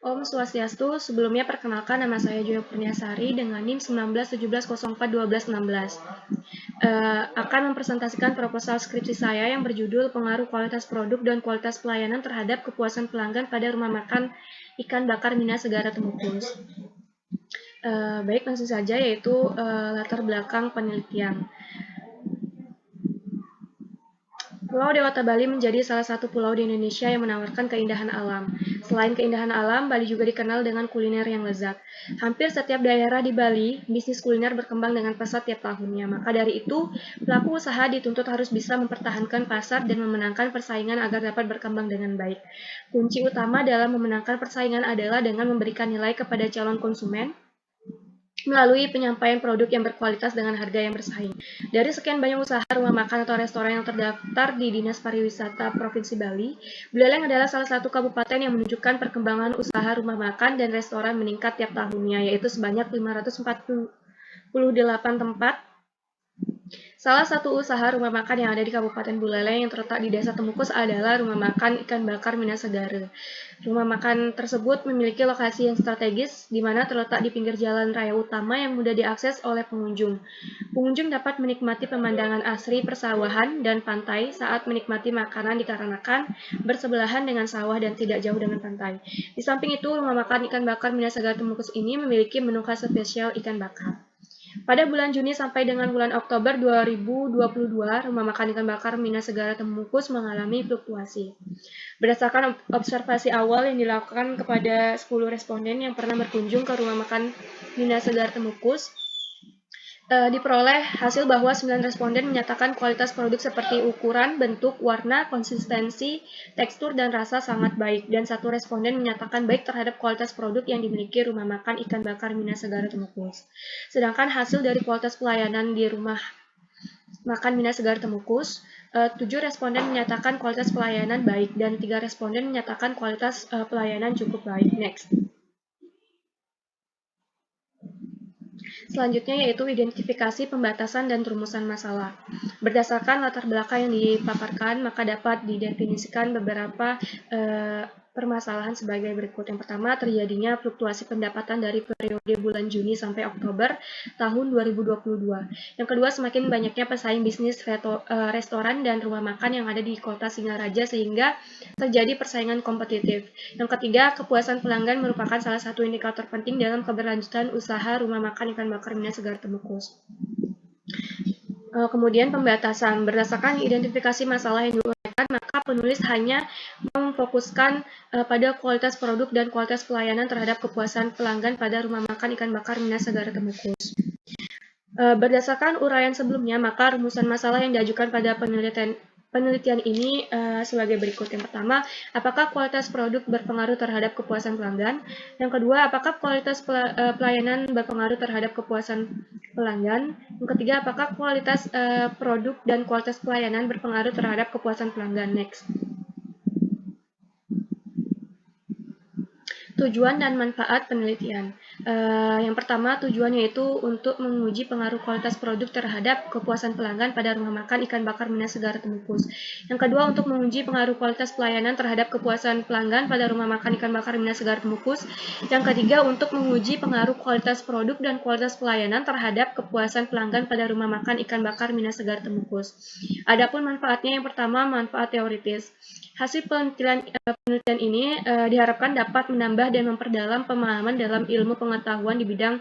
Om Swastiastu, sebelumnya perkenalkan nama saya Joyo Kurniasari dengan NIM 1917041216. Akan mempresentasikan proposal skripsi saya yang berjudul Pengaruh Kualitas Produk dan Kualitas Pelayanan terhadap Kepuasan Pelanggan pada Rumah Makan Ikan Bakar Mina Segara Temukus. Baik, langsung saja, yaitu latar belakang penelitian. Pulau Dewata Bali menjadi salah satu pulau di Indonesia yang menawarkan keindahan alam. Selain keindahan alam, Bali juga dikenal dengan kuliner yang lezat. Hampir setiap daerah di Bali, bisnis kuliner berkembang dengan pesat tiap tahunnya. Maka dari itu, pelaku usaha dituntut harus bisa mempertahankan pasar dan memenangkan persaingan agar dapat berkembang dengan baik. Kunci utama dalam memenangkan persaingan adalah dengan memberikan nilai kepada calon konsumen, melalui penyampaian produk yang berkualitas dengan harga yang bersaing. Dari sekian banyak usaha rumah makan atau restoran yang terdaftar di Dinas Pariwisata Provinsi Bali, Buleleng adalah salah satu kabupaten yang menunjukkan perkembangan usaha rumah makan dan restoran meningkat tiap tahunnya, yaitu sebanyak 548 tempat. Salah satu usaha rumah makan yang ada di Kabupaten Buleleng yang terletak di Desa Temukus adalah Rumah Makan Ikan Bakar Mina Segara. Rumah makan tersebut memiliki lokasi yang strategis, di mana terletak di pinggir jalan raya utama yang mudah diakses oleh pengunjung. Pengunjung dapat menikmati pemandangan asri persawahan dan pantai saat menikmati makanan dikarenakan bersebelahan dengan sawah dan tidak jauh dengan pantai. Di samping itu, Rumah Makan Ikan Bakar Mina Segara Temukus ini memiliki menu khas spesial ikan bakar. Pada bulan Juni sampai dengan bulan Oktober 2022, Rumah Makan Ikan Bakar Mina Segara Temukus mengalami fluktuasi. Berdasarkan observasi awal yang dilakukan kepada 10 responden yang pernah berkunjung ke Rumah Makan Mina Segara Temukus, diperoleh hasil bahwa 9 responden menyatakan kualitas produk seperti ukuran, bentuk, warna, konsistensi, tekstur, dan rasa sangat baik, dan 1 responden menyatakan baik terhadap kualitas produk yang dimiliki Rumah Makan Ikan Bakar Mina Segara Temukus. Sedangkan hasil dari kualitas pelayanan di Rumah Makan Mina Segara Temukus, 7 responden menyatakan kualitas pelayanan baik, dan 3 responden menyatakan kualitas pelayanan cukup baik. Next. Selanjutnya yaitu identifikasi, pembatasan, dan rumusan masalah. Berdasarkan latar belakang yang dipaparkan, maka dapat didefinisikan beberapa permasalahan sebagai berikut. Yang pertama, terjadinya fluktuasi pendapatan dari periode bulan Juni sampai Oktober tahun 2022. Yang kedua, semakin banyaknya pesaing bisnis restoran dan rumah makan yang ada di kota Singaraja sehingga terjadi persaingan kompetitif. Yang ketiga, kepuasan pelanggan merupakan salah satu indikator penting dalam keberlanjutan usaha rumah makan ikan bakar Mina Segara Temukus. Kemudian pembatasan. Berdasarkan identifikasi masalah yang diuraikan, maka penulis hanya memfokuskan pada kualitas produk dan kualitas pelayanan terhadap kepuasan pelanggan pada rumah makan ikan bakar Mina Segara Temukus. Berdasarkan uraian sebelumnya, maka rumusan masalah yang diajukan pada penelitian ini sebagai berikut. Yang pertama, apakah kualitas produk berpengaruh terhadap kepuasan pelanggan? Yang kedua, apakah kualitas pelayanan berpengaruh terhadap kepuasan pelanggan? Yang ketiga, apakah kualitas produk dan kualitas pelayanan berpengaruh terhadap kepuasan pelanggan? Next. Tujuan dan manfaat penelitian. Yang pertama, tujuannya itu untuk menguji pengaruh kualitas produk terhadap kepuasan pelanggan pada rumah makan ikan bakar Mina Segara Temukus. Yang kedua, untuk menguji pengaruh kualitas pelayanan terhadap kepuasan pelanggan pada rumah makan ikan bakar Mina Segara Temukus. Yang ketiga, untuk menguji pengaruh kualitas produk dan kualitas pelayanan terhadap kepuasan pelanggan pada rumah makan ikan bakar Mina Segara Temukus. Adapun manfaatnya, yang pertama, manfaat teoritis. Hasil penelitian ini diharapkan dapat menambah dan memperdalam pemahaman dalam ilmu pengetahuan di bidang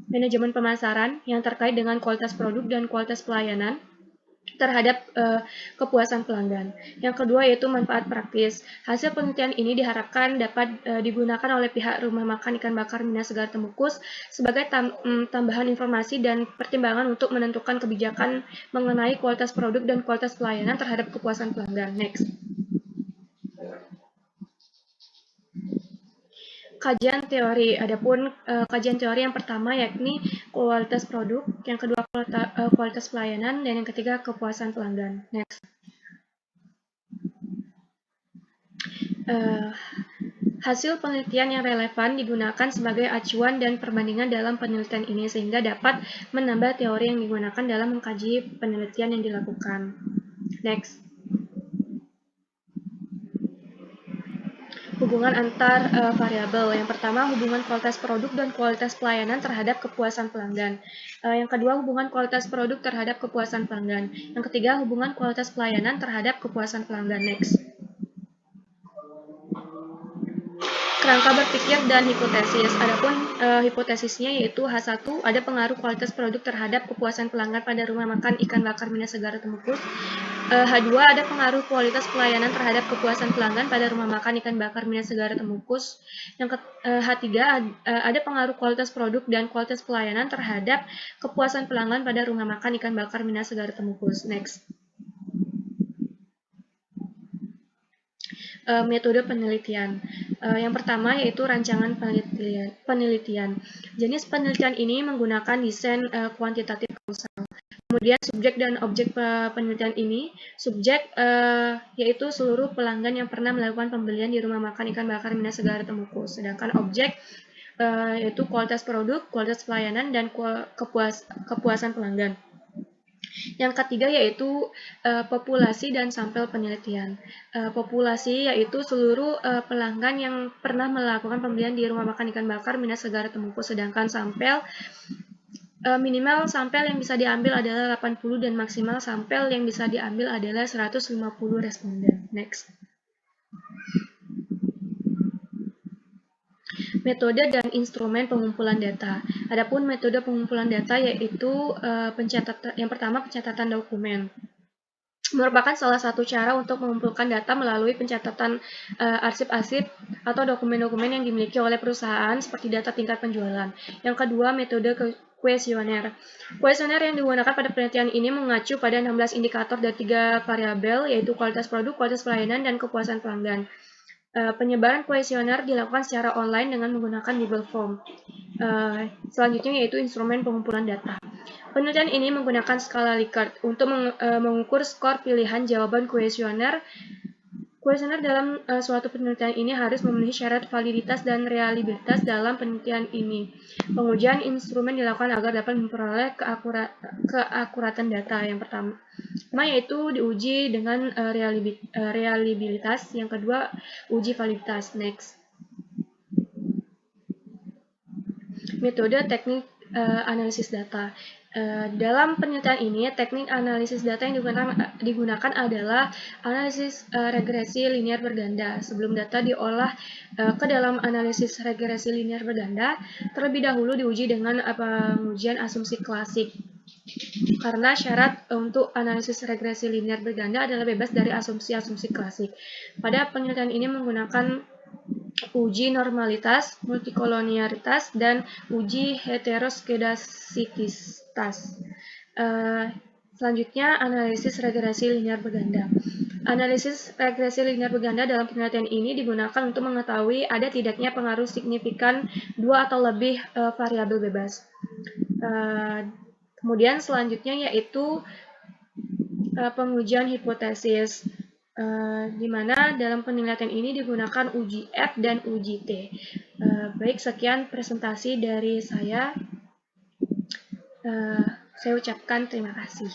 manajemen pemasaran yang terkait dengan kualitas produk dan kualitas pelayanan terhadap kepuasan pelanggan. Yang kedua yaitu manfaat praktis. Hasil penelitian ini diharapkan dapat digunakan oleh pihak rumah makan ikan bakar Mina Segara Temukus sebagai tambahan informasi dan pertimbangan untuk menentukan kebijakan mengenai kualitas produk dan kualitas pelayanan terhadap kepuasan pelanggan. Next. Kajian teori. Adapun kajian teori yang pertama yakni kualitas produk, yang kedua kualitas pelayanan, dan yang ketiga kepuasan pelanggan. Next. Hasil penelitian yang relevan digunakan sebagai acuan dan perbandingan dalam penelitian ini sehingga dapat menambah teori yang digunakan dalam mengkaji penelitian yang dilakukan. Next. hubungan antar variabel. Yang pertama, hubungan kualitas produk dan kualitas pelayanan terhadap kepuasan pelanggan. Yang kedua, hubungan kualitas produk terhadap kepuasan pelanggan. Yang ketiga, hubungan kualitas pelayanan terhadap kepuasan pelanggan. Next. Kerangka berpikir dan hipotesis. Adapun hipotesisnya yaitu H1, ada pengaruh kualitas produk terhadap kepuasan pelanggan pada rumah makan ikan bakar Mina Segara Temukus. H2, ada pengaruh kualitas pelayanan terhadap kepuasan pelanggan pada rumah makan ikan bakar Mina Segara Temukus. H3, ada pengaruh kualitas produk dan kualitas pelayanan terhadap kepuasan pelanggan pada rumah makan ikan bakar Mina Segara Temukus. Next. Metode penelitian. Yang pertama yaitu rancangan penelitian. Jenis penelitian ini menggunakan desain kuantitatif kausal. Kemudian subjek dan objek penelitian ini, subjek yaitu seluruh pelanggan yang pernah melakukan pembelian di rumah makan ikan bakar Mina Segara Temukus. Sedangkan objek yaitu kualitas produk, kualitas pelayanan, dan kepuasan pelanggan. Yang ketiga yaitu populasi dan sampel penelitian. Populasi yaitu seluruh pelanggan yang pernah melakukan pembelian di rumah makan ikan bakar Mina Segara Temukus. Sedangkan sampel minimal sampel yang bisa diambil adalah 80 dan maksimal sampel yang bisa diambil adalah 150 responden. Next. Metode dan instrumen pengumpulan data. Adapun metode pengumpulan data yaitu yang pertama pencatatan dokumen. Merupakan salah satu cara untuk mengumpulkan data melalui pencatatan arsip-arsip atau dokumen-dokumen yang dimiliki oleh perusahaan seperti data tingkat penjualan. Yang kedua, metode kuesioner. Kuesioner yang digunakan pada penelitian ini mengacu pada 16 indikator dan 3 variabel, yaitu kualitas produk, kualitas pelayanan, dan kepuasan pelanggan. Penyebaran kuesioner dilakukan secara online dengan menggunakan Google Form. Selanjutnya yaitu instrumen pengumpulan data. Penelitian ini menggunakan skala Likert untuk mengukur skor pilihan jawaban kuesioner. Kuesioner dalam suatu penelitian ini harus memenuhi syarat validitas dan reliabilitas dalam penelitian ini. Pengujian instrumen dilakukan agar dapat memperoleh keakuratan data. Yang pertama yaitu diuji dengan reliabilitas, yang kedua uji validitas. Next. Metode teknik analisis data. Dalam penelitian ini, teknik analisis data yang digunakan adalah analisis regresi linear berganda. Sebelum data diolah ke dalam analisis regresi linear berganda, terlebih dahulu diuji dengan pengujian asumsi klasik. Karena syarat untuk analisis regresi linear berganda adalah bebas dari asumsi-asumsi klasik. Pada penelitian ini menggunakan uji normalitas, multikolonialitas, dan uji heteroskedastisitas. Selanjutnya, analisis regresi linear berganda. Analisis regresi linear berganda dalam penelitian ini digunakan untuk mengetahui ada tidaknya pengaruh signifikan 2 atau lebih variabel bebas. Kemudian selanjutnya yaitu pengujian hipotesis. Di mana dalam penelitian ini digunakan uji F dan uji T. Baik, sekian presentasi dari saya. Saya ucapkan terima kasih.